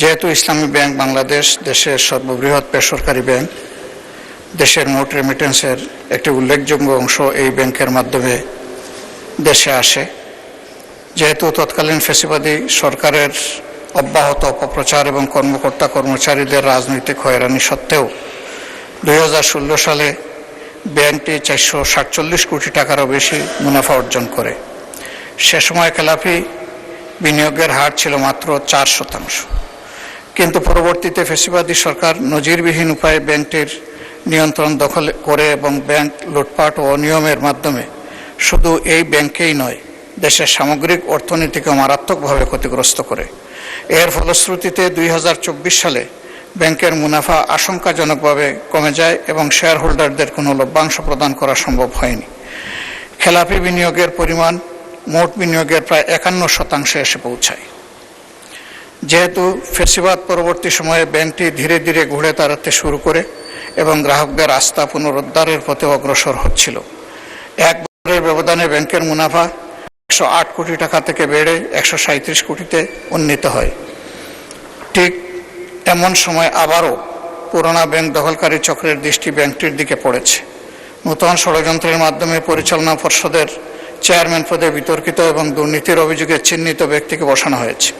যেহেতু ইসলামী ব্যাংক বাংলাদেশ দেশের সর্ববৃহৎ বেসরকারি ব্যাংক, দেশের মোট রেমিটেন্সের একটি উল্লেখযোগ্য অংশ এই ব্যাংকের মাধ্যমে দেশে আসে। যেহেতু তৎকালীন ফ্যাসিবাদী সরকারের অব্যাহত অপপ্রচার এবং কর্মকর্তা কর্মচারীদের রাজনৈতিক হয়রানি সত্ত্বেও 2016 সালে ব্যাংকটি 447 কোটি টাকারও বেশি মুনাফা অর্জন করে। সে সময় খেলাপি বিনিয়োগের হার ছিল মাত্র 4%। কিন্তু পরবর্তীতে ফ্যাসিবাদী সরকার নজিরবিহীন উপায়ে ব্যাংকটির নিয়ন্ত্রণ দখল করে এবং ব্যাংক লুটপাট ও অনিয়মের মাধ্যমে শুধু এই ব্যাংকেই নয়, দেশের সামগ্রিক অর্থনীতিকে মারাত্মকভাবে ক্ষতিগ্রস্ত করে। এর ফলশ্রুতিতে 2024 সালে ব্যাংকের মুনাফা আশঙ্কাজনকভাবে কমে যায় এবং শেয়ার হোল্ডারদের কোনো লভ্যাংশ প্রদান করা সম্ভব হয়নি। খেলাপি বিনিয়োগের পরিমাণ মোট বিনিয়োগের প্রায় 51% এসে পৌঁছায়। যেহেতু ফ্যাসিবাদ পরবর্তী সময়ে ব্যাংকটি ধীরে ধীরে ঘুরে দাঁড়াতে শুরু করে এবং গ্রাহকদের আস্থা পুনরুদ্ধারের পথে অগ্রসর হচ্ছিল, এক বছরের ব্যবধানে ব্যাংকের মুনাফা 108 কোটি টাকা থেকে বেড়ে 137 কোটিতে উন্নীত হয়। ঠিক এমন সময় আবারও পুরোনো ব্যাংক দখলকারী চক্রের দৃষ্টি ব্যাংকটির দিকে পড়েছে। নূতন ষড়যন্ত্রের মাধ্যমে পরিচালনা পর্ষদের চেয়ারম্যান পদে বিতর্কিত এবং দুর্নীতির অভিযোগে চিহ্নিত ব্যক্তিকে বসানো হয়েছে।